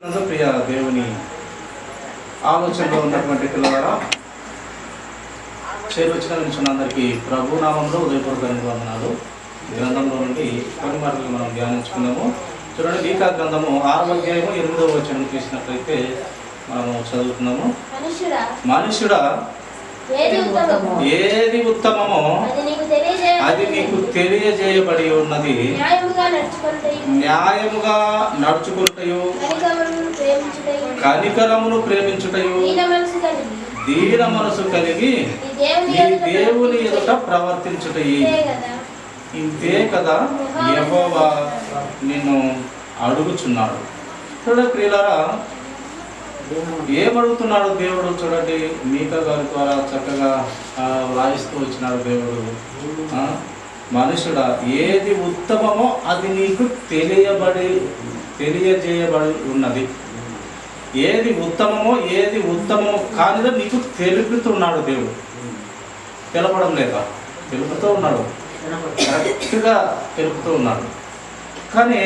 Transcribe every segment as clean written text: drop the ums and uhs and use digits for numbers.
ప్రియ దేవుని ఆలోచనలో ఉన్నటువంటి పిల్లవారా, చేరువచ్చిన విషయం అందరికీ ప్రభు నామంలో ఉదయపూర్వక వందనాలు. గ్రంథంలో నుండి కొన్ని మాటలు మనం ధ్యానించుకున్నాము. చూడండి, మీకా గ్రంథము 6వ అధ్యాయము 8వ వచనం తీసినట్లయితే మనము చదువుతున్నాము. మనుషుడా, ఏది ఉత్తమమో అది నీకు తెలియజేయబడి ఉన్నది. న్యాయముగా నడుచుకుంటయు, కనికరమును ప్రేమించుటయు, దీన మనసు కలిగి నీ దేవుని ఎదుట ప్రవర్తించుటయి. ఇంతే కదా యెహోవా నిన్ను అడుగుచున్నాడు. చూడండి ప్రియులారా, ఏమడుగుతున్నాడు దేవుడు? చూడండి, మీకా గారి ద్వారా చక్కగా వ్రాయిస్తూ వచ్చినాడు దేవుడు. మనుషుడా, ఏది ఉత్తమమో అది నీకు తెలియజేయబడి ఉన్నది. ఏది ఉత్తమమో ఏది ఉత్తమమో కానిదో నీకు తెలుపుతున్నాడు దేవుడు. తెలపడం లేదా? తెలుపుతూ ఉన్నాడు, కరెక్ట్గా తెలుపుతూ ఉన్నాడు. కానీ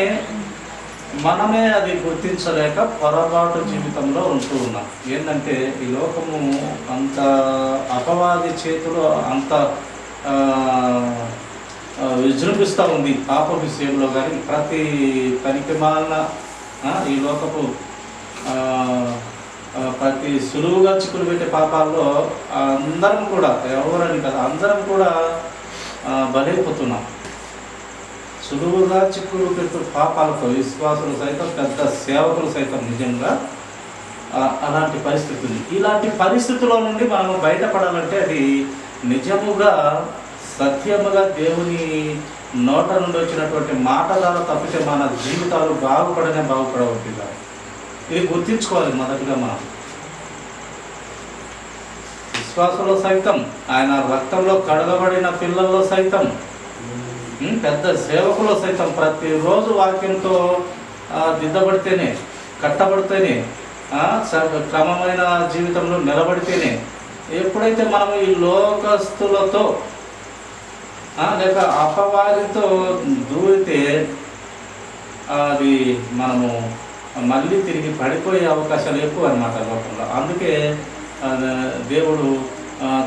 మనమే అది గుర్తించలేక పొరపాటు జీవితంలో ఉంటూ ఉన్నాం. ఏంటంటే ఈ లోకము అంత అపవాది చేతులు అంత విజృంభిస్తూ ఉంది పాప విషయంలో. కానీ ప్రతి పనికిమాలిన ఈ లోకపు ప్రతి సులువుగా చిక్కులు పెట్టే పాపాల్లో అందరం కూడా, ఎవరని కదా, అందరం కూడా బలైపోతున్నాం. సులువుగా చిక్కులు పెట్టు పాపాలతో విశ్వాసులు సైతం, పెద్ద సేవకులు సైతం నిజంగా అలాంటి పరిస్థితులు. ఇలాంటి పరిస్థితుల నుండి మనము బయటపడాలంటే అది నిజముగా సత్యముగా దేవుని నోట నుండి వచ్చినటువంటి మాట ద్వారా తప్పితే మన జీవితాలు బాగుపడవట్లేదు. ఇది గుర్తించుకోవాలి మొదటిగా. మనం విశ్వాసంలో సైతం, ఆయన రక్తంలో కడగబడిన పిల్లల్లో సైతం, పెద్ద సేవకులు సైతం ప్రతిరోజు వాక్యంతో దిద్దబడితేనే, కట్టబడితేనే, క్రమమైన జీవితంలో నిలబడితేనే, ఎప్పుడైతే మనము ఈ లోకస్తులతో లేక అపవాదితో దూరితే అది మనము మళ్ళీ తిరిగి పడిపోయే అవకాశాలు ఎక్కువ అన్నమాట లోకంలో. అందుకే దేవుడు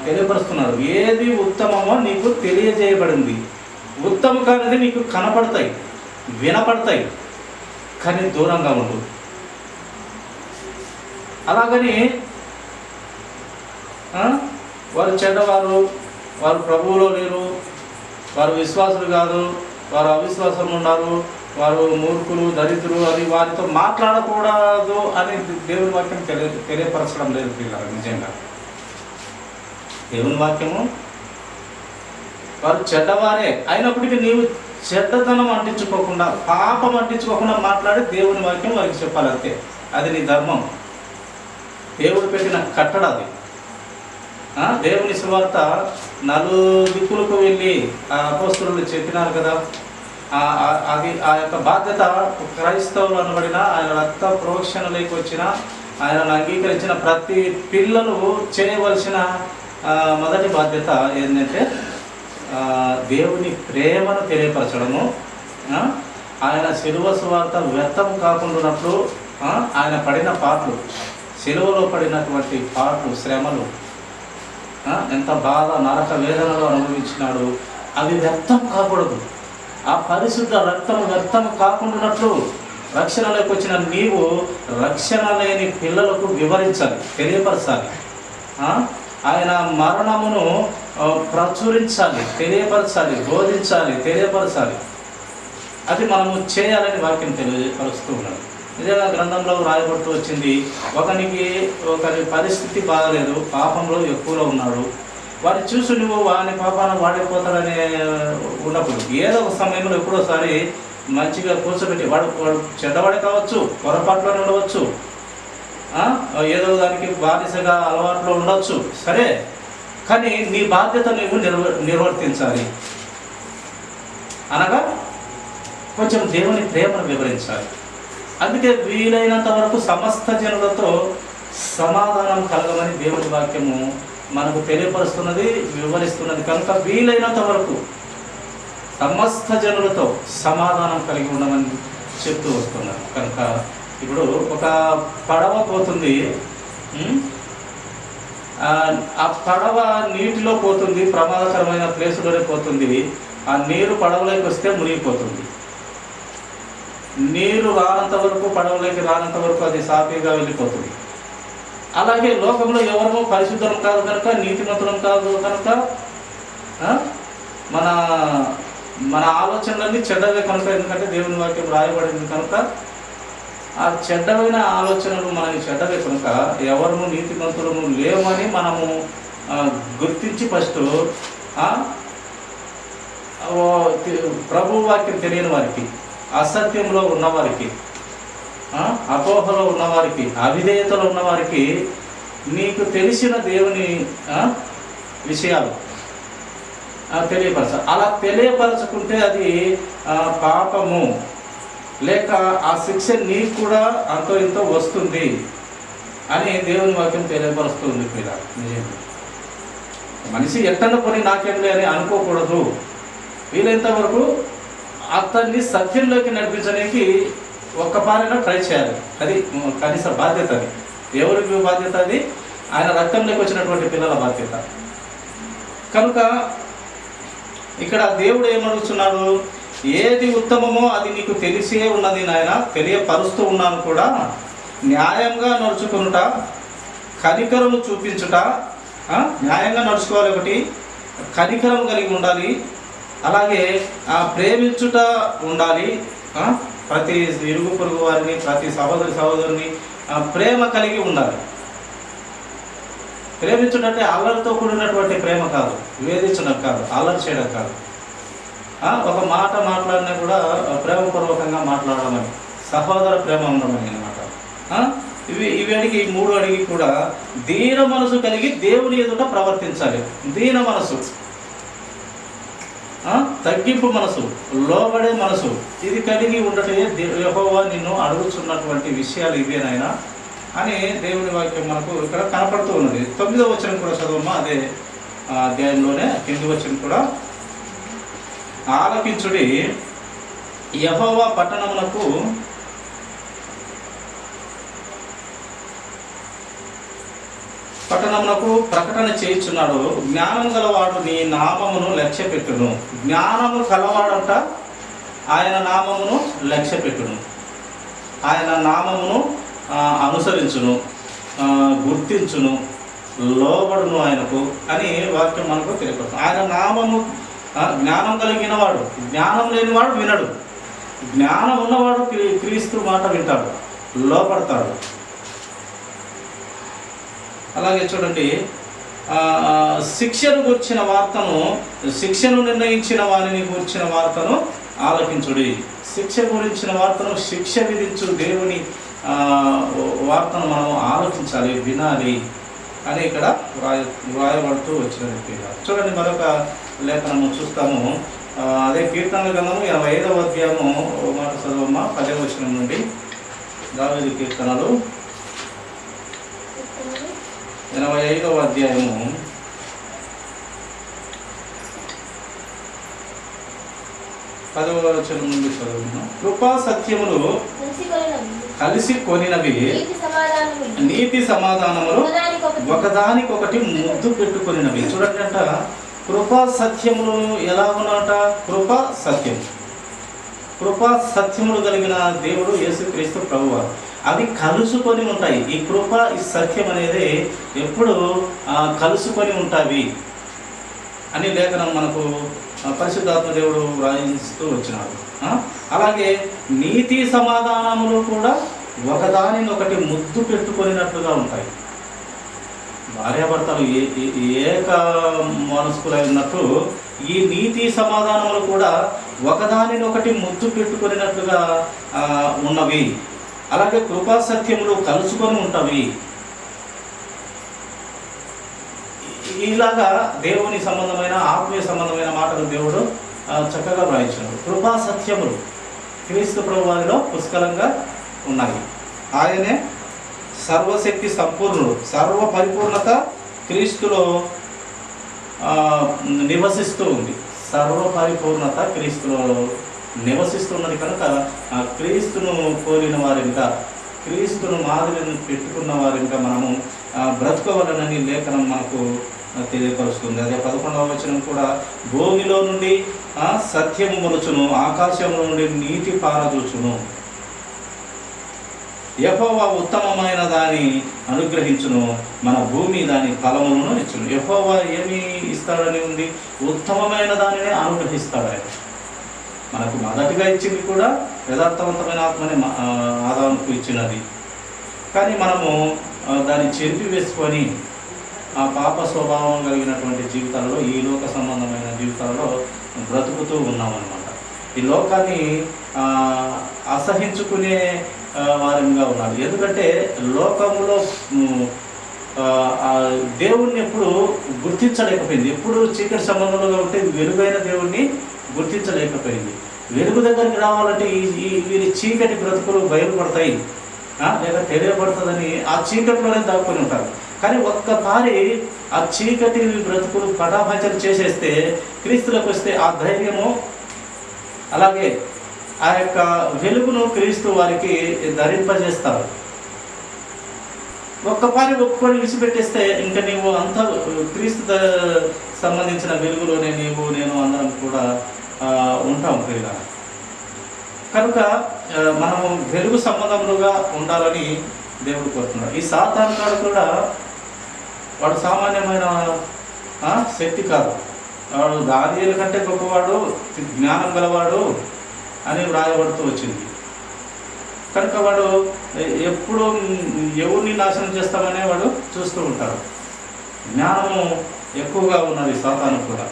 తెలియపరుస్తున్నాడు, ఏది ఉత్తమమో నీకు తెలియజేయబడింది. ఉత్తమ కానిది నీకు కనపడతాయి, వినపడతాయి, కానీ దూరంగా ఉండు. అలాగని వారు చెడ్డవారు, వారు ప్రభువులో లేరు, వారు విశ్వాసులు కాదు, వారు అవిశ్వాసంలో ఉన్నారు, వారు మూర్ఖులు, దరిద్రులు అని వారితో మాట్లాడకూడదు అని దేవుని వాక్యం తెలియపరచడం లేదు పిల్లలు. నిజంగా దేవుని వాక్యము వారు చెడ్డవారే అయినప్పటికీ నీవు చెడ్డతనం అంటించుకోకుండా, పాపం అంటించుకోకుండా మాట్లాడి దేవుని వాక్యం వారికి చెప్పాలి. అంతే, అది నీ ధర్మం. దేవుడు పెట్టిన కట్టడ అది. దేవుని సువార్త నలుదిక్కులకు వెళ్ళి అపోస్తలులు చెప్పినారు కదా. అది ఆ యొక్క బాధ్యత క్రైస్తవులు అనబడిన, ఆయన రక్త ప్రోక్షణలోకి వచ్చిన, ఆయనను అంగీకరించిన ప్రతి పిల్లలు చేయవలసిన మొదటి బాధ్యత ఏంటంటే దేవుని ప్రేమను తెలియపరచడము. ఆయన శిలువ సువార్త వ్యర్థం కాకుండా ఆయన పడిన పాటలు, శిలువలో పడినటువంటి పాటలు, శ్రమలు, ఎంత బాధ, నరక వేదనలు అనుభవించినాడు, అవి వ్యర్థం కాకూడదు. ఆ పరిశుద్ధ రక్తం వ్యర్థం కాకుండా రక్షణలోకి వచ్చిన నీవు రక్షణ లేని పిల్లలకు వివరించాలి, తెలియపరచాలి. ఆయన మరణమును ప్రచురించాలి, తెలియపరచాలి, బోధించాలి, తెలియపరచాలి. అది మనము చేయాలని వాక్యం తెలియపరుస్తూ ఉన్నాడు. నిజంగా గ్రంథంలో రాయబడుతూ వచ్చింది, ఒకరి పరిస్థితి బాగలేదు, పాపంలో ఎక్కువలో ఉన్నాడు, వారిని చూసి నువ్వు వాని పాపాన్ని వాడిపోతాడని ఉన్నప్పుడు ఏదో ఒక సమయంలో ఎప్పుడోసారి మంచిగా కూర్చోబెట్టి, వాడు చెడ్డవాడే కావచ్చు, పొరపాటులోనే ఉండవచ్చు, ఏదో దానికి బానిసగా అలవాట్లో ఉండవచ్చు, సరే, కానీ నీ బాధ్యత నువ్వు నిర్వర్తించాలి. అనగా కొంచెం దేవుని ప్రేమను వివరించాలి. అందుకే వీలైనంత వరకు సమస్త జనులతో సమాధానం కలగమని దేవుని వాక్యము మనకు తెలియపరుస్తున్నది, వివరిస్తున్నది. కనుక వీలైనంత వరకు సమస్త జనులతో సమాధానం కలిగి ఉండమని చెప్తూ వస్తున్నారు. కనుక ఇప్పుడు ఒక పడవ పోతుంది, ఆ పడవ నీటిలో పోతుంది, ప్రమాదకరమైన ప్లేసులోనే పోతుంది. ఆ నీరు పడవలోకి వస్తే మునిగిపోతుంది. నీరు రానంత వరకు, పడవలోకి రానంత వరకు అది సాఫీగా వెళ్ళిపోతుంది. అలాగే లోకంలో ఎవరూ పరిశుద్ధం కాదు కనుక, నీతిమంతులం కాదు కనుక, మన మన ఆలోచనలన్నీ చెడ్డవే కనుక, ఎందుకంటే దేవుని వాక్యం రాయబడింది కనుక, ఆ చెడ్డమైన ఆలోచనలు మనకి చెడ్డవే కనుక ఎవరు నీతిమంతులము లేవని మనము గుర్తించి ఫస్ట్ ప్రభు వాక్యం తెలియని వారికి, అసత్యంలో ఉన్నవారికి, అపోహలో ఉన్నవారికి, అవిధేయతలో ఉన్నవారికి నీకు తెలిసిన దేవుని విషయాలు తెలియపరచాలి. అలా తెలియపరచుకుంటే అది పాపము, లేక ఆ శిక్ష నీకు కూడా అంతో ఇంతో వస్తుంది అని దేవుని వాక్యం తెలియపరుస్తుంది. పిల్లలు నిజంగా మనిషి ఎట్టన కొని నాకేంలే అని అనుకోకూడదు. వీలైనంత వరకు అతన్ని సత్యంలోకి నడిపించడానికి ఒక్కపారైనా ట్రై చేయాలి. అది కనీస బాధ్యత. అది ఎవరికి బాధ్యత? అది ఆయన రక్తంలోకి వచ్చినటువంటి పిల్లల బాధ్యత. కనుక ఇక్కడ దేవుడు ఏమడుగుతున్నాడు? ఏది ఉత్తమమో అది నీకు తెలిసే ఉన్నది నాయన, తెలియపరుస్తూ ఉన్నాను కూడా. న్యాయంగా నడుచుకునుట, కనికరము చూపించుట, న్యాయంగా నడుచుకోవాలి, ఒకటి కనికరం కలిగి ఉండాలి, అలాగే ప్రేమించుట ఉండాలి. ప్రతి ఇరుగు పొరుగు వారిని, ప్రతి సహోదరుని ప్రేమ కలిగి ఉండాలి. ప్రేమించుడంటే అల్లరితో కూడినటువంటి ప్రేమ కాదు, వేధించడం కాదు, అల్లరి చేయడం కాదు. ఒక మాట మాట్లాడినా కూడా ప్రేమపూర్వకంగా మాట్లాడమని, సహోదర ప్రేమ ఉండమని అన్నమాట. ఇవి అడిగి, ఈ మూడు అడిగి కూడా దీన మనసు కలిగి దేవుని ఎదుట ప్రవర్తించాలి. దీన మనసు, తగ్గింపు మనసు, లోబడే మనసు, ఇది కలిగి ఉండటే యెహోవా నిన్ను అడుగుతున్నటువంటి విషయాలు ఇవేనైనా అని దేవుని వాక్యం మనకు ఇక్కడ కనపడుతూ ఉన్నది. 9వ వచనం కూడా చదవమ్మా, అదే అధ్యాయంలోనే 8వ వచనం కూడా. ఆలకించుడి, యెహోవా పట్టణమునకు ప్రకటన చేయుచున్నాడు. జ్ఞానం గలవాడు నీ నామమును లక్ష్య పెట్టును. జ్ఞానము కలవాడంట ఆయన నామమును లక్ష్య పెట్టును, ఆయన నామమును అనుసరించును, గుర్తించును, లోబడును ఆయనకు అని వాక్యం మనకు తెలియపడుతుంది. ఆయన నామము జ్ఞానం కలిగిన వాడు, జ్ఞానం లేనివాడు వినడు. జ్ఞానం ఉన్నవాడు క్రీస్తు మాట వింటాడు, లోపడతాడు. అలాగే చూడండి, శిక్షను గురించిన వార్తను, శిక్షను నిర్ణయించిన వారిని గురించిన వార్తను ఆలకించుడి. శిక్ష గురించిన వార్తను, శిక్ష విధించు దేవుని వార్తను మనం ఆలోచించాలి, వినాలి అని ఇక్కడ వ్రాయబడుతూ వచ్చినది. చూడండి, మరొక లేఖనము చూస్తాము. అదే కీర్తనల గ్రంథము 85వ అధ్యాయము మాట చదవమ్మ, 10వ వచనం నుండి. దావీదు కీర్తనలు 85వ అధ్యాయము 10వ వచనం నుండి చదువుతున్నాం. కృపా సత్యములు కలిసి కొనినవి, నీతి సమాధానములు ఒకదానికొకటి ముద్దు పెట్టుకొనినవి. చూడండి అంట, కృపా సత్యములు ఎలా ఉన్నట? కృపా సత్యం, కృపా సత్యములు కలిగిన దేవుడు యేసుక్రీస్తు ప్రభువారు. అవి కలుసుకొని ఉంటాయి. ఈ కృప, ఈ సత్యం అనేది ఎప్పుడు కలుసుకొని ఉంటాయి అని లేఖనం మనకు పరిశుద్ధాత్మ దేవుడు వ్రాయిస్తూ వచ్చినాడు. అలాగే నీతి సమాధానములు కూడా ఒకదానినొకటి ముద్దు పెట్టుకొనినట్లుగా ఉంటాయి. భార్యాభర్తలు ఏక మనస్కులై ఉన్నట్టు ఈ నీతి సమాధానములు కూడా ఒకదానినొకటి ముద్దు పెట్టుకొనినట్లుగా ఉన్నవి. అలాగే కృపా సత్యములు కలుసుకొని ఉంటవి. ఇలాగా దేవుని సంబంధమైన, ఆత్మీయ సంబంధమైన మాటలు దేవుడు చక్కగా వ్రాయించాడు. కృపా సత్యములు క్రీస్తు ప్రభు వారిలో పుష్కలంగా ఉన్నాయి. ఆయనే సర్వశక్తి సంపూర్ణుడు, సర్వ పరిపూర్ణత క్రీస్తులో నివసిస్తూ ఉంది. సర్వ పరిపూర్ణత క్రీస్తులో నివసిస్తున్నది కనుక క్రీస్తును పోలిన వారిగా, క్రీస్తును మాదిరిని పెట్టుకున్న వారు ఇంకా మనము బ్రతుకోవాలనని లేఖనం మనకు తెలియపరుస్తుంది. అదే 11వ వచనం కూడా, భూమిలో నుండి సత్యము మొలుచును, ఆకాశంలో నుండి నీతి పారదూచును, యెహోవా ఉత్తమమైన దాన్ని అనుగ్రహించును, మన భూమి దాని ఫలములను ఇచ్చును. యెహోవా ఏమి ఇస్తాడని ఉంది? ఉత్తమమైన దానినే అనుగ్రహిస్తాడు ఆయన. మనకు మొదటిగా ఇచ్చింది కూడా యథార్థవంతమైన ఆత్మని ఆదాముకు ఇచ్చినది. కానీ మనము దాన్ని చెరిపి వేసుకొని ఆ పాప స్వభావం కలిగినటువంటి జీవితాలలో, ఈ లోక సంబంధమైన జీవితాలలో బ్రతుకుతూ ఉన్నామన్నమాట. ఈ లోకాన్ని అసహించుకునే వారంగా ఉన్నారు. ఎందుకంటే లోకములో దేవుణ్ణి ఎప్పుడు గుర్తించలేకపోయింది. ఎప్పుడు చీకటి సంబంధంలో ఉంటే వెలుగైన దేవుణ్ణి గుర్తించలేకపోయింది. వెలుగు దగ్గరికి రావాలంటే వీరి చీకటి బ్రతుకులు బయలుపడతాయి లేదా తెలియబడుతుందని ఆ చీకటిలోనే దాక్కుని ఉంటారు. కానీ ఒక్కసారి ఆ చీకటి బ్రతుకులు పటాపంచలు చేసేస్తే, క్రీస్తులకు వస్తే ఆ ధైర్యము, అలాగే ఆ యొక్క వెలుగును క్రీస్తు వారికి ధరింపజేస్తారు. ఒక్కపారి ఒక్కటి విడిచిపెట్టేస్తే ఇంకా నీవు అంతా క్రీస్తు సంబంధించిన వెలుగులోనే నేను అందరం కూడా ఉంటాం ప్రియుల. కనుక మనము వెలుగు సంబంధములుగా ఉండాలని దేవుడు కోరుతున్నాడు. ఈ సాతాను గాడు కూడా వాడు సామాన్యమైన శక్తి కాదు. వాడు దానియేలు కంటే గొప్పవాడు, జ్ఞానం గలవాడు అని వ్రాయబడుతూ వచ్చింది. కనుక వాడు ఎప్పుడు ఎవరిని నాశనం చేస్తామనే వాడు చూస్తూ ఉంటాడు. జ్ఞానము ఎక్కువగా ఉన్నది సాతాను కూడా.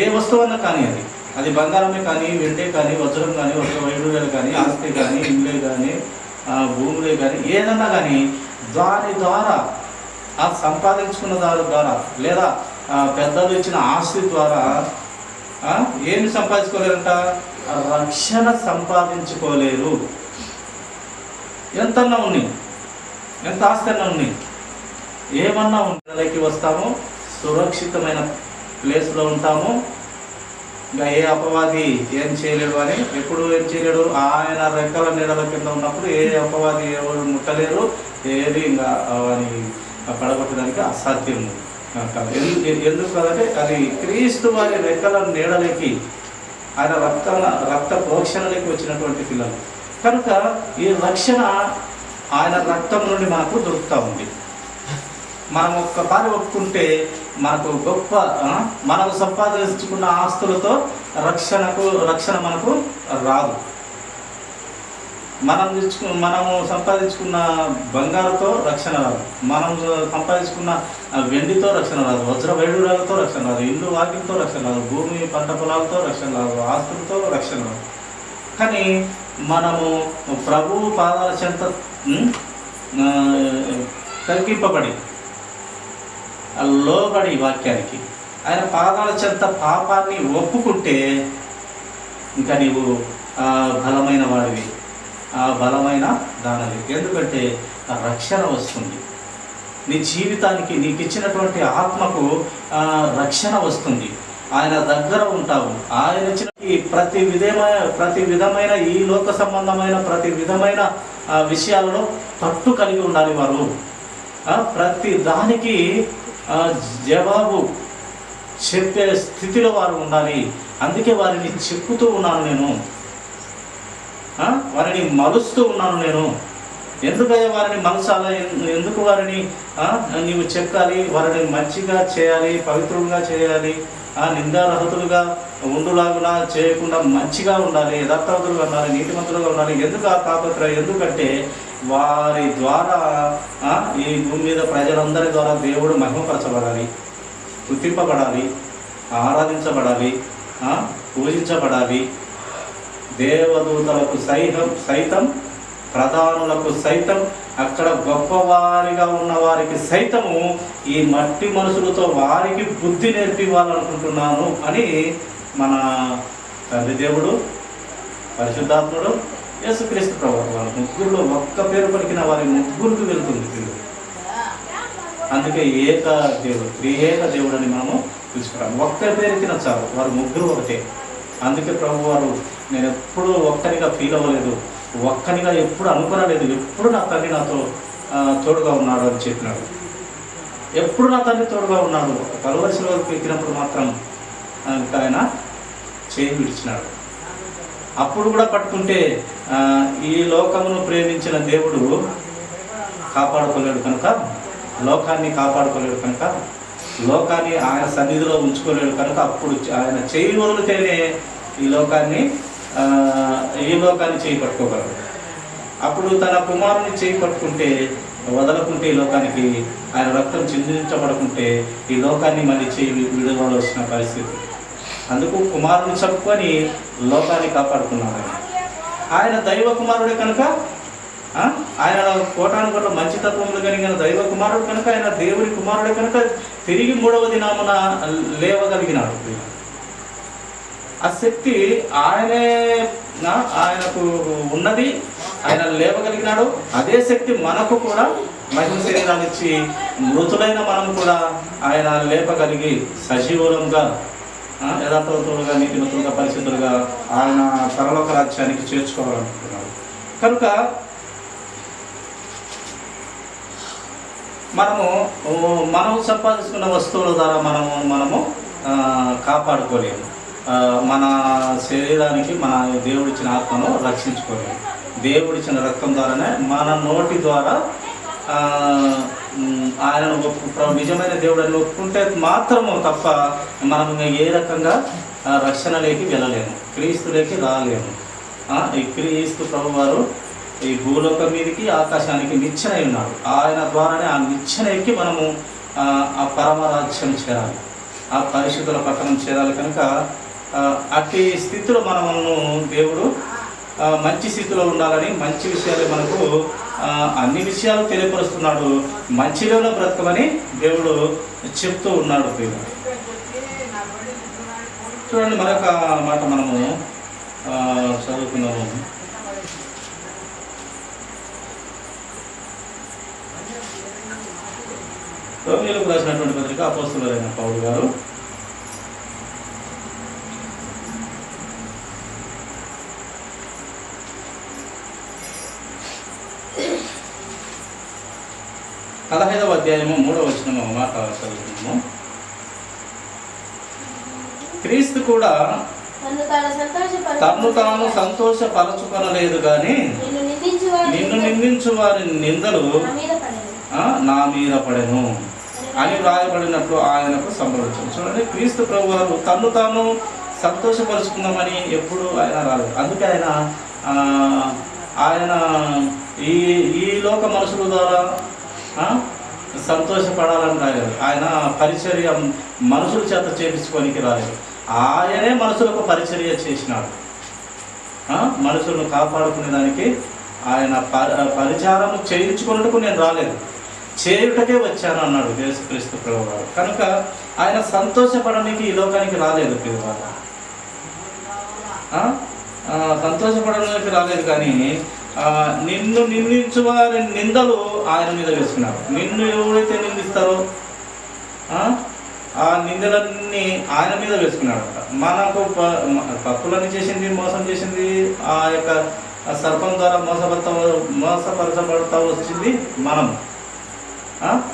ఏ వస్తువన్నా కానీ అది బంగారమే కానీ, వెండే కానీ, వజ్రం కానీ, వైడూర్యాలు కానీ, ఆస్తి కానీ, ఇండ్లే కానీ, భూములే కానీ, ఏదన్నా కానీ దాని ద్వారా సంపాదించుకున్న దాని ద్వారా లేదా పెద్దలు ఇచ్చిన ఆస్తి ద్వారా ఏమి సంపాదించుకోలేరంట? రక్షణ సంపాదించుకోలేరు. ఎంతన్నా ఉన్నాయి, ఎంత ఆస్తి అన్నా ఉన్నాయి, ఏమన్నా ఉండలకి వస్తాము, సురక్షితమైన ప్లేస్లో ఉంటాము. ఇంకా ఏ అపవాది ఏం చేయలేడు అని, ఎప్పుడు ఏం చేయలేడు? ఆయన రెక్కల నీడల కింద ఉన్నప్పుడు ఏ అపవాది ఎవరు ముట్టలేరు, ఏది ఇంకా అని పడగొట్టడానికి అసాధ్యం కాదు. ఎందుకు కదంటే అది క్రీస్తు వారి రెక్కల నీడలకి, ఆయన రక్త ప్రోక్షణలకి వచ్చినటువంటి పిల్లలు. కనుక ఈ రక్షణ ఆయన రక్తం నుండి మనకు దొరుకుతూ ఉంది. మనం ఒక్కసారి ఒప్పుకుంటే మనకు గొప్ప, మనకు సంపాదించుకున్న ఆస్తులతో రక్షణ మనకు రాదు. మనము సంపాదించుకున్న బంగారుతో రక్షణ రాదు, మనం సంపాదించుకున్న వెండితో రక్షణ రాదు, వజ్ర వైడూర్యాలతో రక్షణ రాదు, ఇల్లు వాకిలతో రక్షణ రాదు, భూమి పంట పొలాలతో రక్షణ రాదు, ఆస్తులతో రక్షణ రాదు. కానీ మనము ప్రభువు పాదాల చెంత తగ్గింపబడి లోబడి వాక్యానికి ఆయన పాదాల చెంత పాపాన్ని ఒప్పుకుంటే ఇంకా నీవు బలమైన వాడివి, బలమైన దానవి. ఎందుకంటే రక్షణ వస్తుంది నీ జీవితానికి, నీకు ఇచ్చినటువంటి ఆత్మకు రక్షణ వస్తుంది. ఆయన దగ్గర ఉంటావు. ఆయన ఇచ్చిన ప్రతి విధమైన ఈ లోక సంబంధమైన ప్రతి విధమైన విషయాలలో పట్టు కలిగి ఉండాలి వారు. ప్రతి దానికి జవాబు చెప్పే స్థితిలో వారు ఉండాలి. అందుకే వారిని చెప్పుతూ ఉన్నాను నేను, వారిని మలుస్తూ ఉన్నాను నేను. ఎందుకయ్యా వారిని మలసాలి? ఎందుకు వారిని నీవు చెక్కాలి? వారిని మంచిగా చేయాలి, పవిత్రులుగా చేయాలి, నిందారహితులుగా ఉండులాగునా చేయకుండా మంచిగా ఉండాలి, యథార్థవంతులుగా ఉండాలి, నీతిమంతులుగా ఉండాలి. ఎందుకు ఆ తాపత్రయం? ఎందుకంటే వారి ద్వారా ఈ భూమి మీద ప్రజలందరి ద్వారా దేవుడు మహిమపరచబడాలి, స్తుతింపబడాలి, ఆరాధించబడాలి, పూజించబడాలి. దేవదూతలకు సైతం, ప్రధానులకు సైతం, అక్కడ గొప్పవారిగా ఉన్న వారికి సైతము ఈ మట్టి మనసులతో వారికి బుద్ధి నేర్పివ్వాలనుకుంటున్నాను అని మన తండ్రి దేవుడు, పరిశుద్ధాత్ముడు, యేసుక్రీస్తు ప్రభువు వాళ్ళ ముగ్గురులో ఒక్క పేరు పలికిన వారి ముగ్గురికి వెళ్తుంది పేరు. అందుకే ఏక దేవుడు అని మనము చూసుకున్నాం. ఒక్క పేరు ఎత్తిన చాలు, వారు ముగ్గురు ఒకటే. అందుకే ప్రభు వారు నేను ఎప్పుడూ ఒక్కరిగా ఫీల్ అవ్వలేదు, ఒక్కనిగా ఎప్పుడు అనుకోలేదు. ఎప్పుడు నా తండ్రి నాతో తోడుగా ఉన్నాడు అని చెప్పినాడు. ఎప్పుడు నా తండ్రి తోడుగా ఉన్నాడు. కలువరి వరకు ఎక్కినప్పుడు మాత్రం ఆయన చేయి విడిచినాడు. అప్పుడు కూడా పట్టుకుంటే ఈ లోకమును ప్రేమించిన దేవుడు కాపాడుకోలేడు కనుక, లోకాన్ని కాపాడుకోలేడు కనుక, లోకాన్ని ఆయన సన్నిధిలో ఉంచుకోలేడు కనుక, అప్పుడు ఆయన చేయి వదిలితేనే ఈ లోకాన్ని చేయి పట్టుకోగలడు. అప్పుడు తన కుమారుని చేయి పట్టుకుంటే, వదలకుంటే ఈ లోకానికి, ఆయన రక్తం చిందించబడకుంటే ఈ లోకాన్ని మళ్ళీ చేయి విడవలసిన పరిస్థితి. అందుకు కుమారుని చప్పుకొని లోకాన్ని కాపాడుకున్నాడు. ఆయన దైవ కుమారుడే కనుక, ఆయన కోటాను కోట్ల మంచితత్వములు కలిగిన దైవ కుమారుడు కనుక, ఆయన దేవుని కుమారుడే కనుక తిరిగి 3వ దినమున లేవగలిగినాడు. ఆ శక్తి ఆయనకు ఉన్నది, ఆయన లేవగలిగినాడు. అదే శక్తి మనకు కూడా మహిమ శరీరాన్ని ఇచ్చి మృతులైన మనం కూడా ఆయన లేపగలిగి సజీవులంగా, యథార్థవంతులుగా, నీతిమంతులుగా, పరిశుద్ధులుగా ఆయన పరలోక రాజ్యానికి చేర్చుకోవాలనుకుంటున్నాడు. కనుక మనం సంపాదించుకున్న వస్తువుల ద్వారా మనము కాపాడుకోలేము. మన శరీరానికి మన దేవుడిచ్చిన ఆత్మను రక్షించుకోలేము. దేవుడిచ్చిన రక్తం ద్వారానే, మన నోటి ద్వారా ఆయనను నిజమైన దేవుడిని ఒప్పుకుంటే మాత్రము తప్ప మనం ఏ రకంగా రక్షణలోకి వెళ్ళలేము, క్రీస్తులోకి రాలేము. ఈ క్రీస్తు ప్రభు వారు ఈ భూలోకం మీదకి, ఆకాశానికి నిచ్చెన ఉన్నాడు. ఆయన ద్వారానే ఆ నిచ్చెన ఎక్కి మనము ఆ పరమరాజ్యం చేరాలి, ఆ పరిశుద్ధుల పట్టణం చేరాలి. కనుక అట్టి స్థితిలో మనము దేవుడు మంచి స్థితిలో ఉండాలని, మంచి విషయాలు మనకు అన్ని విషయాలు తెలియపరుస్తున్నాడు. మంచిలోనే బ్రతకమని దేవుడు చెప్తూ ఉన్నాడు. చూడండి, మరొక మాట మనము చదువుకున్నాము. రోమీయులకు రాసినటువంటి పత్రిక అపోస్తలుడైన పౌలు గారు పదహైదవ అధ్యాయము 3వ వచనము మాట చదువుతున్నాము. క్రీస్తు కూడా తన్ను తాను సంతోషపరచుకొనలేదు కానీ నిన్ను నిందించు వారి నిందలు నా మీద పడెను అని వ్రాయబడినట్లు ఆయనకు సంభవించను. చూడండి, క్రీస్తు ప్రభు వారు తన్ను తాను సంతోషపరుచుకుందామని ఎప్పుడు ఆయన రాలేదు. అందుకే ఆయన ఈ లోక మనుషుల ద్వారా సంతోషపడాలని రాలేదు. ఆయన పరిచర్య మనుషుల చేత చేయించుకోనికి రాలేదు. ఆయనే మనుషులకు పరిచర్య చేసినాడు. మనుషులను కాపాడుకునే దానికి ఆయన పరిచారము చేయించుకున్నట్టుకు నేను రాలేదు, చేయుటకే వచ్చాను అన్నాడు యేసుక్రీస్తు ప్రభువారు. కనుక ఆయన సంతోషపడడానికి ఈ లోకానికి రాలేదు పిల్లవారు, సంతోషపడడానికి రాలేదు. కానీ నిన్ను నిందించు వారి నిందలు ఆయన మీద వేసుకున్నారు. నిన్ను ఎవరైతే నిందిస్తారో ఆ నిందలన్నీ ఆయన మీద వేసుకున్నాడు. మనకు తప్పులన్నీ చేసింది, మోసం చేసింది, ఆ యొక్క సర్పం ద్వారా మోసపరచబడతా వచ్చింది మనం.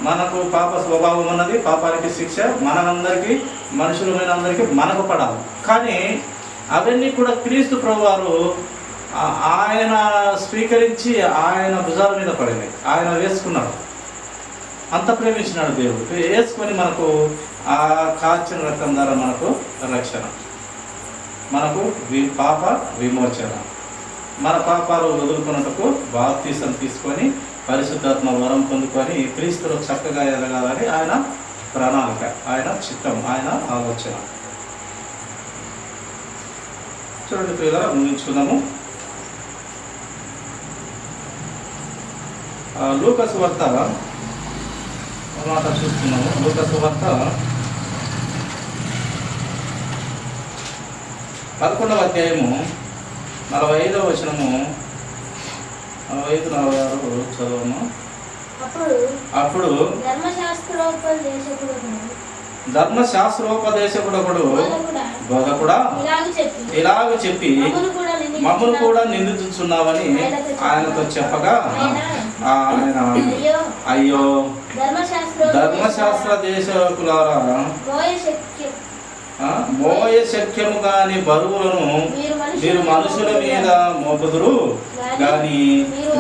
మనకు పాప స్వభావం ఉన్నది, పాపానికి శిక్ష మనందరికీ, మనుషులమైన అందరికీ మనకు పడాలి. కానీ అవన్నీ కూడా క్రీస్తు ప్రభువారు ఆయన స్వీకరించి ఆయన భుజాల మీద పడింది, ఆయన వేసుకున్నాడు. అంత ప్రేమించినాడు దేవుడు. వేసుకొని మనకు ఆ కాచిన రక్తం ద్వారా మనకు రక్షణ, మనకు పాప విమోచన, మన పాపాలు వదులుకున్నట్టుకు బాప్తీసం తీసుకొని పరిశుద్ధాత్మ వరం పొందుకొని క్రీస్తులో చక్కగా ఎదగాలని ఆయన ప్రణాళిక, ఆయన చిత్తం, ఆయన ఆలోచన. చూడండి పిల్లలు, ముగించుకుందాము. లూకా సువార్త మాట చూస్తున్నాము. లూకా సువార్త 11వ అధ్యాయము 45వ వచనము, 45-46 చదవము. అప్పుడు ధర్మశాస్త్రోపదేశకుడు బోధకుడా ఇలాగ చెప్పి మమ్మల్ని కూడా నిందించుచున్నావని ఆయనతో చెప్పగా ఆయన అయ్యో ధర్మశాస్త్ర దేశకులారా, మోయ శక్యము కాని బరువులను మీరు మనుషుల మీద మోపుదురు కానీ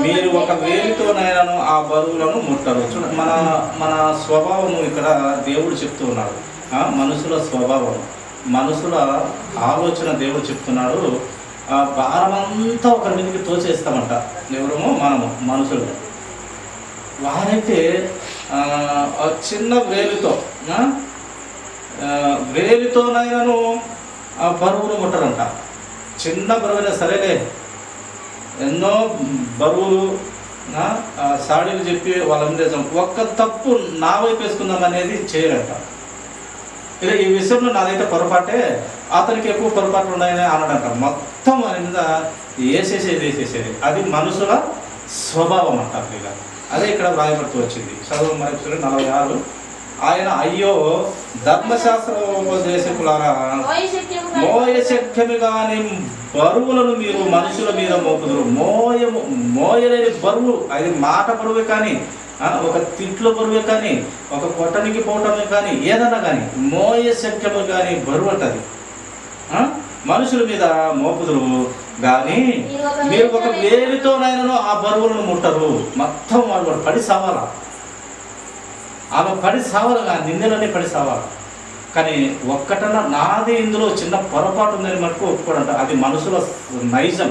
మీరు ఒక వేలితోనైనాను ఆ బరువులను ముట్టరు. మన మన స్వభావము ఇక్కడ దేవుడు చెప్తూ ఉన్నాడు. మనుషుల స్వభావం, మనుషుల ఆలోచన దేవుడు చెప్తున్నాడు. భారమంతా ఒకరి మీదకి తోచేస్తామంట. ఎవరమో మనము మనుషులు. వారైతే చిన్న వేలితోనైనాను ఆ బరువులు ముట్టరంట. చిన్న బరువునే సరేలే, ఎన్నో బరువులు సాడీలు చెప్పి వాళ్ళ మీద ఒక్క తప్పు నా వైపు వేసుకుందాం అనేది చేయరంట. ఇక ఈ విషయంలో నాదైతే పొరపాటే, అతనికి ఎక్కువ పొరపాట్లు ఉన్నాయని అనడంట. మొత్తం ఆయన మీద వేసేసేది. అది మనుషుల స్వభావం అంట. ఇక అదే ఇక్కడ వ్రాయబడుతూ వచ్చింది. చదువు మరి 46. ఆయన అయ్యో ధర్మశాస్త్రోపదేశకులారా, మోయ శక్యము కాని బరువులను మీరు మనుషుల మీద మోపుదురు. మోయలేని బరువు, అది మాట బరువే కానీ, ఒక తిట్లు బరువే కానీ, ఒక కొట్టనికి పోవటమే కానీ, ఏదన్నా కానీ మోయ శక్యము కానీ బరువు అంటది మనుషుల మీద మోపుదురు కానీ మీరు ఒక వేలితోనైనాను ఆ బరువులను ముట్టరు. మొత్తం వాడు పడి సావాలా, ఆమె పడి సావాలి కానీ నిందలన్నీ పడి సావాలి. కానీ ఒక్కటన్నా నాది ఇందులో చిన్న పొరపాటు ఉందని మటుకు ఒప్పుకోడంట. అది మనుషుల నైజం,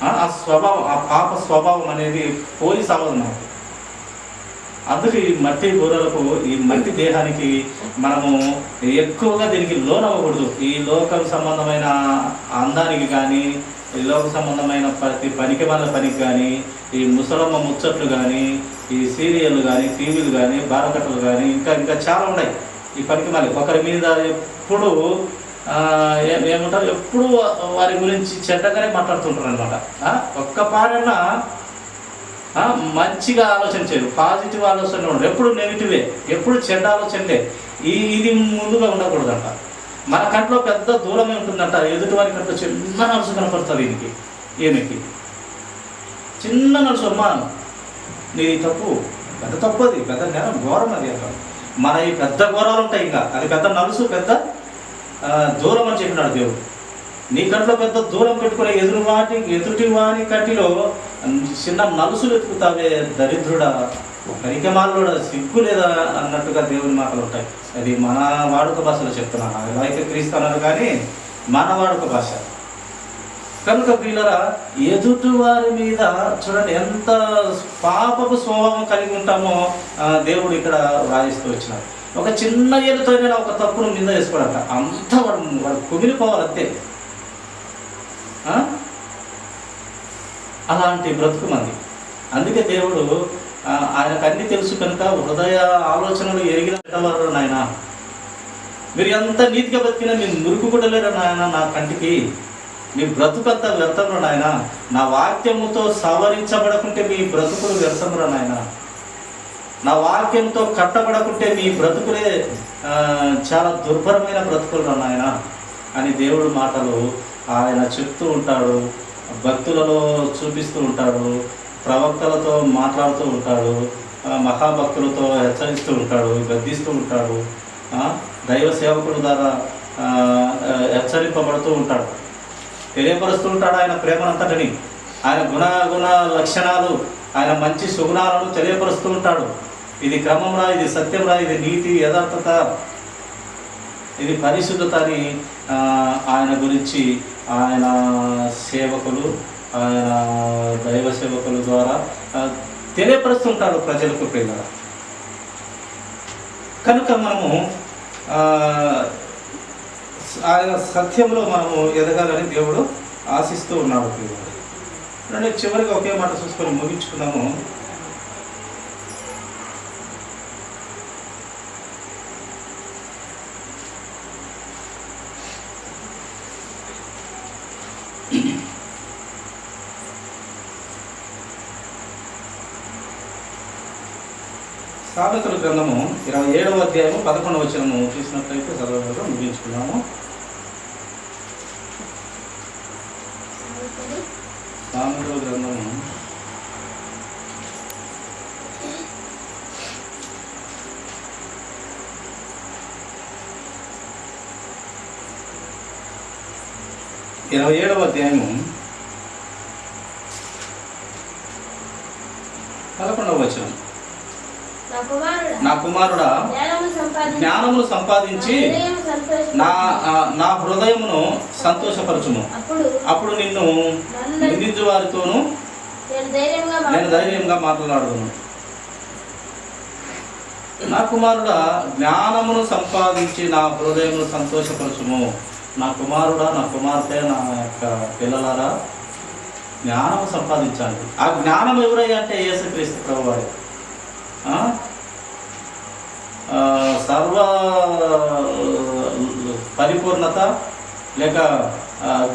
ఆ స్వభావం, ఆ పాప స్వభావం అనేది పోయి సావదు మనకు. అందుకు ఈ మట్టి బూరలకు, ఈ మట్టి దేహానికి మనము ఎక్కువగా దీనికి లోనవ్వకూడదు. ఈ లోకం సంబంధమైన అందానికి కానీ, ఈ లోక సంబంధమైన ప్రతి పనికి పనికి కానీ, ఈ ముసలమ్మ ముచ్చట్లు కానీ, ఈ సీరియళ్ళు కానీ, టీవీలు కానీ, బారకట్టలు కానీ, ఇంకా చాలా ఉన్నాయి. ఈ పనికి మళ్ళీ ఒకరి మీద ఎప్పుడు ఏమంటారు, ఎప్పుడు వారి గురించి చెడ్డగానే మాట్లాడుతుంటారు అనమాట. ఒక్క పాడన్నా మంచిగా ఆలోచన చేయరు, పాజిటివ్ ఆలోచన ఉండదు. ఎప్పుడు నెగిటివే, ఎప్పుడు చెడ్డ ఆలోచనలే. ఇది ముందుగా ఉండకూడదంట. మన కంట్లో పెద్ద దూరమే ఉంటుందంట, ఎదుటి వారి కంట్లో చిన్న నలుసు కనపడుతుంది. ఈమెకి చిన్న నలుసు, అమ్మా నీది తప్పు, పెద్ద తప్పు, అది పెద్ద నేరం, ఘోరం అది అంటారు. మన ఈ పెద్ద ఘోరాలు ఉంటాయి, ఇంకా అది పెద్ద నలుసు, పెద్ద దూరం అని చెప్పినాడు దేవుడు. నీ కంట్లో పెద్ద దూరం పెట్టుకునే ఎదుటి వాని కంటిలో చిన్న నలుసులు ఎత్తుకుతావే దరిద్రుడా, కరికమాలుడా, సిగ్గు లేదా అన్నట్టుగా దేవుని మాటలు ఉంటాయి. అది మన వాడుక భాషలో చెప్తున్నాను. అది లైక్ క్రీస్తన్నారు కానీ మన వాడుక భాష కనుక ప్రియులరా, ఎదుటి వారి మీద చూడండి ఎంత పాపపు స్వభావం కలిగి ఉంటామో దేవుడు ఇక్కడ రాయిస్తూ వచ్చినాడు. ఒక చిన్న ఏలుతో ఒక తప్పును నింద చేసుకోవడంట, అంతా వాడు కుమిలిపోవాలంతే. అలాంటి బ్రతుకు మంది. అందుకే దేవుడు ఆయనకు అన్ని తెలుసు కనుక హృదయ ఆలోచనలు ఎరిగిన వారు నాయన, మీరు ఎంత నీతిగా బతికినా మీరు మురుకు కూడా లేరు నాయన, నా కంటికి మీ బ్రతుకంతా వ్యర్థములు నాయన, నా వాక్యముతో సవరించబడకుంటే మీ బ్రతుకులు వ్యర్థములు నాయన, నా వాక్యంతో కట్టబడకుంటే మీ బ్రతుకులే చాలా దుర్భరమైన బ్రతుకులు నాయన అని దేవుడు మాటలు ఆయన చెప్తూ ఉంటాడు. భక్తులలో చూపిస్తూ ఉంటాడు, ప్రవక్తలతో మాట్లాడుతూ ఉంటాడు, మహాభక్తులతో హెచ్చరిస్తూ ఉంటాడు, గద్దిస్తూ ఉంటాడు, దైవ సేవకుల ద్వారా హెచ్చరింపబడుతూ ఉంటాడు, తెలియపరుస్తూ ఉంటాడు ఆయన ప్రేమనంతటిని, ఆయన గుణ లక్షణాలు, ఆయన మంచి సుగుణాలను తెలియపరుస్తూ ఉంటాడు. ఇది క్రమంరా, ఇది సత్యంరా, ఇది నీతి, యథార్థత, ఇది పరిశుద్ధత అని ఆయన గురించి ఆయన సేవకులు, ఆయన దైవ సేవకుల ద్వారా తెలియపరుస్తుంటాడు ప్రజలకు ప్రియులారా. కనుక మనము ఆయన సత్యంలో మనము ఎదగాలని దేవుడు ఆశిస్తూ ఉన్నాడు ప్రియులారా. చివరిగా ఒకే మాట చూసుకొని ముగించుకున్నాము. సామెతల గ్రంథము 27వ అధ్యాయము 11వ వచనము చూసినట్లయితే చదవగా ముగించుకున్నాము. సామెతల గ్రంథము 27వ అధ్యాయము 11వ వచనం. నా కుమారుడా, జ్ఞానమును సంపాదించి నా హృదయమును సంతోషపరచుము, అప్పుడు నిన్ను నిందించు వారితోనూ నేను ధైర్యంగా మాట్లాడుదును. నా కుమారుడా, జ్ఞానమును సంపాదించి నా హృదయమును సంతోషపరచుము. నా కుమారుడా, నా కుమార్తె, నా యొక్క పిల్లలారా, జ్ఞానం సంపాదించాలి. ఆ జ్ఞానం ఎవరయ్యా అంటే యేసుక్రీస్తు ప్రభువారు. సర్వ పరిపూర్ణత లేక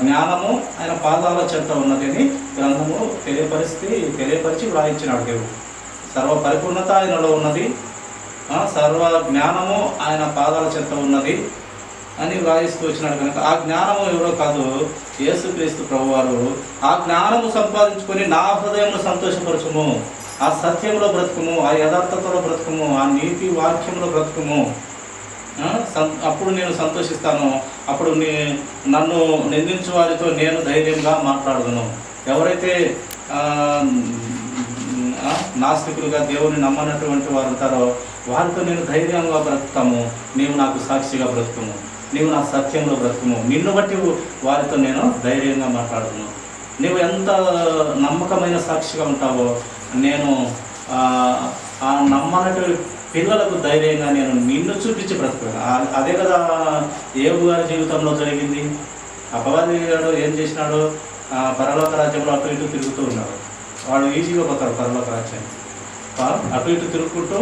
జ్ఞానము ఆయన పాదాల చెంత ఉన్నదని గ్రంథము తెలియపరిచి వ్రాయించినాడు దేవుడు. సర్వ పరిపూర్ణత ఆయనలో ఉన్నది, సర్వ జ్ఞానము ఆయన పాదాల చెంత ఉన్నది అని వ్రాయిస్తూ వచ్చినాడు. కనుక ఆ జ్ఞానము ఎవరో కాదు, యేసుక్రీస్తు ప్రభువారు. ఆ జ్ఞానము సంపాదించుకొని నా హృదయంలో సంతోషపరచుము, ఆ సత్యంలో బ్రతుకుము, ఆ యథార్థతలో బ్రతుకుము, ఆ నీతి వాక్యంలో బ్రతుకుము. అప్పుడు నేను సంతోషిస్తాను. అప్పుడు నన్ను నిందించు వారితో నేను ధైర్యంగా మాట్లాడుదును. ఎవరైతే నాస్తికులుగా దేవుని నమ్మనటువంటి వారు ఉంటారో వారితో నేను ధైర్యంగా బ్రతుకుతాము. నీవు నాకు సాక్షిగా బ్రతుకుము, నీవు నా సత్యంలో బ్రతుకుము, నిన్ను బట్టి వారితో నేను ధైర్యంగా మాట్లాడుతున్నాను. నీవు ఎంత నమ్మకమైన సాక్షిగా ఉంటావో నేను ఆ నమ్మనటువంటి పిల్లలకు ధైర్యంగా నేను నిన్ను చూపించి బ్రతుకుతాను. అదే కదా యోబు గారి జీవితంలో జరిగింది. అపవాది గారు ఏం చేసినాడు, పరలోక రాజ్యంలో అటు ఇటు తిరుగుతూ ఉన్నాడు. వాడు ఈజీగా పోతాడు పరలోక రాజ్యాన్ని. అటు ఇటు తిరుగుకుంటూ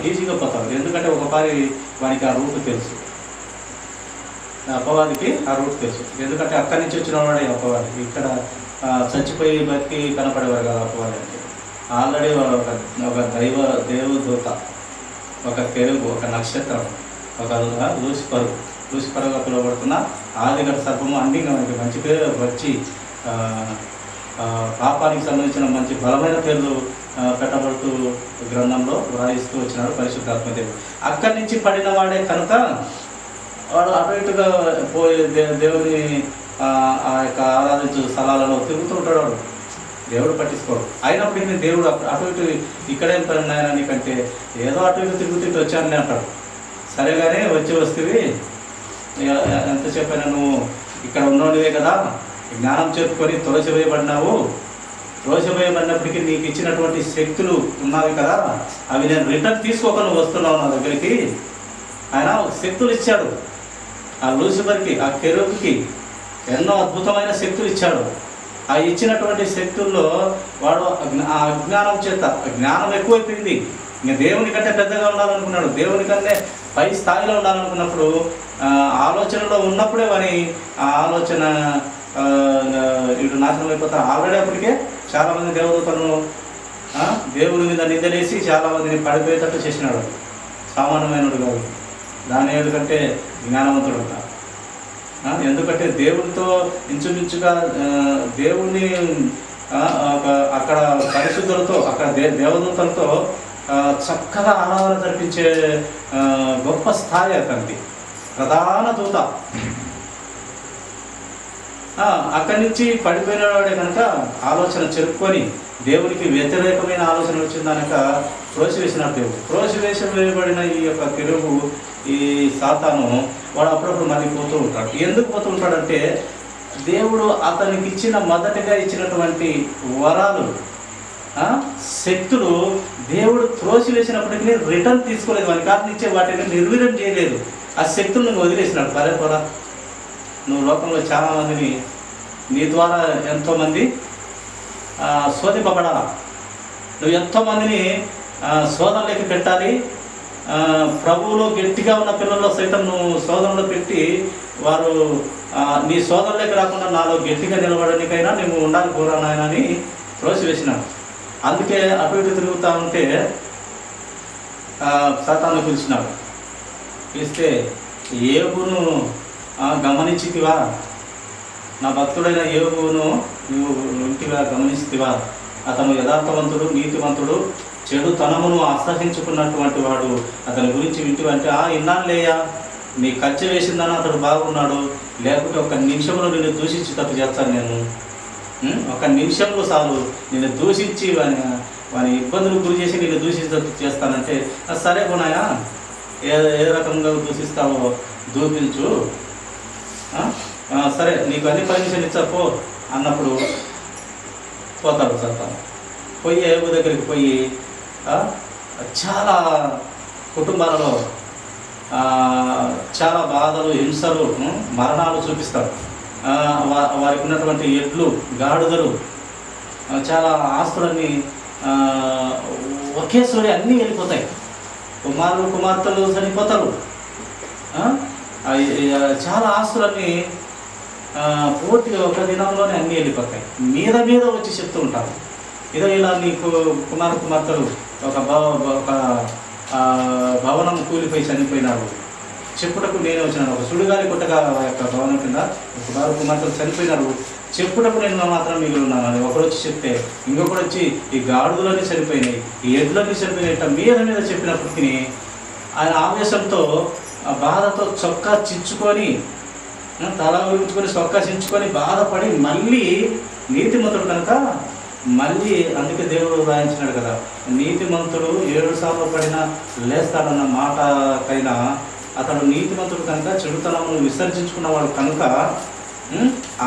ఈజీగా పోతాడు. ఎందుకంటే ఒకసారి వానికి ఆ రూట్ తెలుసు, అపవాదికి ఆ రూట్ తెలుసు. ఎందుకంటే అక్కడి నుంచి వచ్చిన వాడే అపవాది. ఇక్కడ చచ్చిపోయి బతికి కనపడేవారు కదా అపవాది అంటే. ఆల్రెడీ ఒక దేవదూత, ఒక తెలుగు, ఒక నక్షత్రం, ఒక లూసిఫరుగా పిలువబడుతున్న ఆదిగత సర్పము అన్ని మనకి మంచి పేరు వచ్చి పాపానికి సంబంధించిన మంచి బలమైన పేర్లు పెట్టబడుతూ గ్రంథంలో వ్రాయిస్తూ వచ్చినాడు పరిశుద్ధాత్మదేవుడు. అక్కడి నుంచి పడిన వాడే కనుక వాడు అటు ఇటుగా పోయి దేవుని ఆ యొక్క ఆరాధించే స్థలాలలో తిరుగుతూ ఉంటాడు. వాడు దేవుడు పట్టించుకోడు. అయినప్పటికీ దేవుడు అటు ఇటు ఇక్కడేం పడిన ఆయన నీకంటే ఏదో అటు ఇటు తిరుగుతుంటే వచ్చానని అంటాడు. సరేగానే వస్తేవి ఎంత చెప్పాను, నువ్వు ఇక్కడ ఉన్నోడివే కదా, జ్ఞానం చెప్పుకొని త్రోసివేయబడినావు. త్రోసివేయబడినప్పటికీ నీకు ఇచ్చినటువంటి శక్తులు ఉన్నవి కదా, అవి నేను రిటర్న్ తీసుకోక నువ్వు వస్తున్నావు నా దగ్గరికి. ఆయన శక్తులు ఇచ్చాడు ఆ లూసిఫర్కి, ఆ కెరూబుకి ఎన్నో అద్భుతమైన శక్తులు ఇచ్చాడు. ఆ ఇచ్చినటువంటి శక్తుల్లో వాడు ఆ అజ్ఞానం చేత జ్ఞానం ఎక్కువైపోయింది. ఇంకా దేవుని కంటే పెద్దగా ఉండాలనుకున్నాడు, దేవుని కంటే పై స్థాయిలో ఉండాలనుకున్నప్పుడు ఆలోచనలో ఉన్నప్పుడే వాని ఆ ఆలోచన ఇటు నాశనం అయిపోతారు. ఆల్రెడీ అప్పటికే చాలామంది దేవదూతలను దేవుని మీద నిందలేసి చాలామందిని పడిపోయేటట్టు చేసినాడు. సామాన్యమైనడు కాదు. దాని ఎందుకంటే జ్ఞానవంతుడు ఉంటాడు. ఎందుకంటే దేవునితో ఇంచుమించుగా దేవుని అక్కడ పరిశుద్ధులతో అక్కడ దేవదూతలతో చక్కగా ఆరాధన జరిపించే గొప్ప స్థాయి అతనిది, ప్రధాన దూత. అక్కడి నుంచి పడిపోయిన వాడే కనుక ఆలోచన చెరుపుకొని దేవునికి వ్యతిరేకమైన ఆలోచన వచ్చిందనక త్రోసివేసినాడు దేవుడు. త్రోసివేయబడిన ఈ యొక్క కెరూబు, ఈ సాతాను, వాడు అప్పుడప్పుడు మళ్ళీ పోతూ ఉంటాడు. ఎందుకు పోతూ ఉంటాడంటే దేవుడు అతనికి ఇచ్చిన మొదటిగా ఇచ్చినటువంటి వరాలు, శక్తులు దేవుడు త్రోసివేసినప్పటికీ రిటర్న్ తీసుకోలేదు. వానికి ఆత్మించే వాటిని నిర్వీర్యం చేయలేదు. ఆ శక్తులను నువ్వు వదిలేసినాడు. పరేపోరా, నువ్వు లోకంలో చాలామందిని నీ ద్వారా ఎంతోమంది శోధింపబడాల. నువ్వు ఎంతోమందిని శోధనలోకి పెట్టాలి. ప్రభువులో గట్టిగా ఉన్న పిల్లల్లో సైతం నువ్వు శోధనలో పెట్టి వారు నీ శోధనలోకి రాకుండా నాలో గట్టిగా నిలబడడానికైనా నువ్వు ఉండాలి కోరానాయన అని త్రోసివేసినాడు. అందుకే అటు ఇటు తిరుగుతూ ఉంటే సాతాను పిలిచినాడు. పిలిస్తే యోబును గమనించితివా, నా భక్తుడైన యోగును నువ్వు ఇంటిగా గమనిస్తేవా, అతను యథార్థవంతుడు, నీతివంతుడు, చెడుతనమును అసహించుకున్నటువంటి వాడు, అతని గురించి వింటివంటే ఇన్నాళ్ళేయా నీ కచ్చ వేసిందని అతడు బాగున్నాడు, లేకుంటే ఒక నిమిషంలో నిన్ను దూషించి తప్పు చేస్తాను నేను. ఒక నిమిషంలో చాలు నిన్ను దూషించి వాని ఇబ్బందులు గురి చేసి నిన్ను దూషించి చేస్తానంటే సరే పోనాయా, ఏ రకంగా దూషిస్తావో దూపించు, సరే నీకు అన్ని పర్మిషన్ ఇచ్చపో అన్నప్పుడు పోతాడు సత్తాను. పోయి ఏబు దగ్గరికి పోయి చాలా కుటుంబాలలో చాలా బాధలు, హింసలు, మరణాలు చూపిస్తాడు. వారికి ఉన్నటువంటి ఎడ్లు, గాడిదలు, చాలా ఆస్తులన్నీ ఒకేసారి అన్నీ వెళ్ళిపోతాయి. కుమార్తెలు చనిపోతారు. చాలా ఆస్తులన్నీ పూర్తిగా ఒక దినంలోనే అన్నీ వెళ్ళిపోతాయి. మీద మీద వచ్చి చెప్తూ ఉంటారు, ఇదో ఇలా నీకు కుమార్తెలు ఒక భవనం కూలిపోయి చనిపోయినాడు, చెప్పుటకు నేను వచ్చినాను. ఒక సుడిగాలి కొట్టగా యొక్క భవనం కింద కుమార్తెలు చనిపోయినారు, చెప్పుటకు నేను మాత్రం మిగిలి ఉన్నాను అని ఒకరు వచ్చి చెప్తే, ఇంకొకరు వచ్చి ఈ గాడిదలన్నీ చనిపోయినాయి, ఈ ఎడ్లన్నీ చనిపోయినాయి మీద మీద చెప్పినప్పటికీ ఆయన ఆవేశంతో బాధతో చొక్కా చించుకొని, తల ఊరించుకొని చొక్కా చించుకొని బాధపడి మళ్ళీ నీతిమంతుడు కనుక మళ్ళీ, అందుకే దేవుడు రాయించినాడు కదా, నీతిమంతుడు 7 సార్లు పడినా లేస్తాడన్న మాటకైనా అతడు నీతిమంతుడు కనుక చెడుతనమును విసర్జించుకున్నవాడు కనుక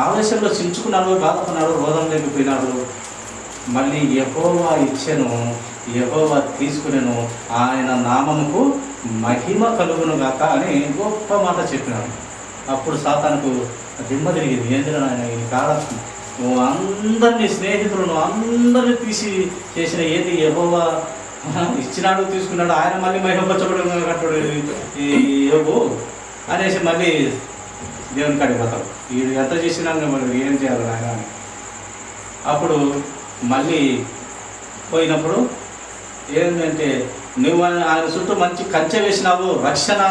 ఆవేశంలో చించుకున్నాడు, బాధపడినాడు, రోదం లేకపోయినాడు. మళ్ళీ యెహోవా ఇచ్చెను, యెహోవా తీసుకునేను, ఆయన నామముకు మహిమ కలుగును గాక అని గొప్ప మాట చెప్పినాడు. అప్పుడు సాతానుకు దిమ్మ తిరిగింది. ఏంటంటే ఆయన ఈ కాలం అందరినీ, స్నేహితులను అందరినీ తీసి చేసిన ఏది యెహోవా ఇచ్చినాడు, తీసుకున్నాడు, ఆయన మళ్ళీ మహిమపరచబడి కట్టుడు ఈ యోగు అనేసి మళ్ళీ దేవుని కాడిపోతాడు. వీడు ఎంత చేసినా మరి ఏం చేయాలి ఆయన అని. అప్పుడు మళ్ళీ పోయినప్పుడు ఏంటంటే, నువ్వు ఆయన చుట్టూ మంచి కంచె వేసినావు, రక్షణ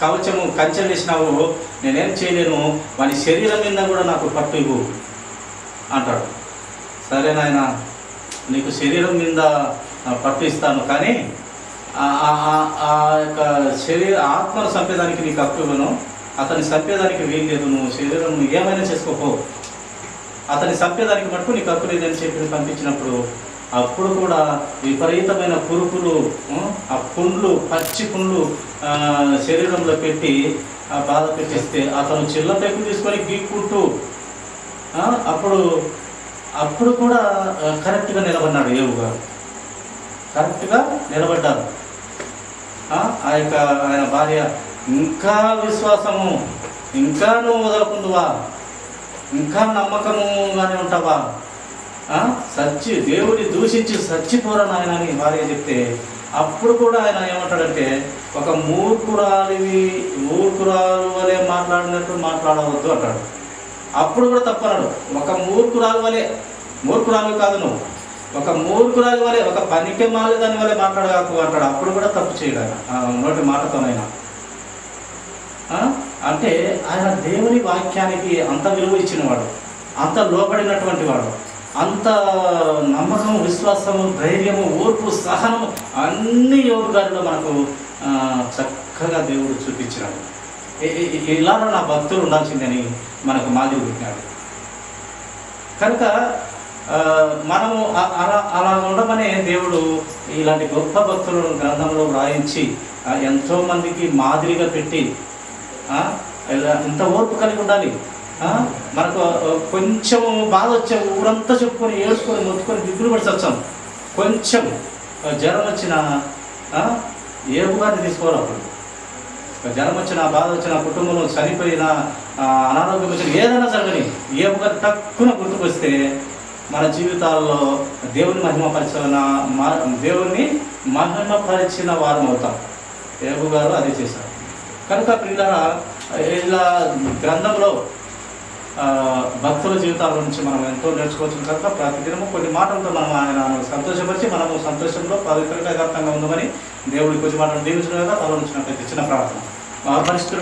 కవచము కంచె వేసినావు, నేనేం చేయలేను, వాని శరీరం మీద కూడా నాకు పట్టు ఇవ్వు అంటాడు. సరే నాయన, నీకు శరీరం మీద పట్టు ఇస్తాను, కానీ ఆ యొక్క ఆత్మను చంపేదానికి నీకు హక్కు ఇవ్వను, అతన్ని చంపేదానికి వీలు లేదు, నువ్వు శరీరం ఏమైనా చేసుకోపో, అతన్ని చంపేదానికి మటుకు నీకు హక్కు లేదని చెప్పి పంపించినప్పుడు అప్పుడు కూడా విపరీతమైన కురుకులు, ఆ పుండ్లు, పచ్చి పుండ్లు శరీరంలో పెట్టి బాధ పెట్టేస్తే అతను చిల్ల పెక్కు తీసుకొని గీక్కుంటూ అప్పుడు కూడా కరెక్ట్గా నిలబడినాడు. యోగు గారు కరెక్ట్గా నిలబడ్డారు. ఆ యొక్క ఆయన భార్య, ఇంకా విశ్వాసము, ఇంకా నువ్వు వదలకుందువా, ఇంకా నమ్మకముగానే ఉంటావా, దేవుని దూషించి చచ్చిపోరా నాయన అని భార్య చెప్తే, అప్పుడు కూడా ఆయన ఏమంటాడంటే, ఒక మూర్ఖురాలు వలె మాట్లాడినట్టు మాట్లాడవద్దు అంటాడు. అప్పుడు కూడా తప్పన్నాడు. ఒక మూర్ఖురాలు వలె, మూర్ఖురాలు కాదు నువ్వు, ఒక మూర్ఖురాలు వలె, ఒక పనికి మాలి దాని వలె మాట్లాడగాకు అంటాడు. అప్పుడు కూడా తప్పు చేయడు ఆయన నోటి మాటతోనైనా. అంటే ఆయన దేవుని వాక్యానికి అంత విలువ ఇచ్చినవాడు, అంత లోపడినటువంటి వాడు, అంత నమ్మకం, విశ్వాసము, ధైర్యము, ఓర్పు, సహనము అన్ని యోగు గారిలో మనకు చక్కగా దేవుడు చూపించినాడు. ఇలా నా భక్తులు ఉండాల్సిందని మనకు మాదిరి పెట్టినాడు. కనుక మనము అలా ఉండమనే దేవుడు ఇలాంటి గొప్ప భక్తులను గ్రంథంలో వ్రాయించి ఎంతోమందికి మాదిరిగా పెట్టి, ఇంత ఓర్పు కలిగి ఉండాలి. మనకు కొంచెం బాధ వచ్చే ఊరంతా చెప్పుకొని ఏడ్చుకొని మొత్తుకొని దిగులు పడి వచ్చాం. కొంచెం జ్వరం వచ్చిన యోగు గారిని తీసుకోవాలి. అప్పుడు జ్వరం వచ్చిన, బాధ వచ్చిన, కుటుంబంలో చనిపోయిన, అనారోగ్యం వచ్చిన, ఏదైనా జరగని యోగు గారు తక్కువ గుర్తుకొస్తే మన జీవితాల్లో దేవుని మహిమపరిచిన వారం అవుతాం. యోగు గారు అదే చేశారు. కనుక పిల్లల ఇలా గ్రంథంలో భక్తుల జీవితాల నుంచి మనం ఎంతో నేర్చుకోవచ్చు. కనుక ప్రతిదినము కొన్ని మాటలతో మనం ఆయన సంతోషపరిచి మనము సంతోషంలో పవిత్రంగా ఉందామని దేవుడికి కొంచెం మాటలు దీవించడం కదా తల ఉంచినట్లయితే చిన్న ప్రార్థన. పరిస్థితులు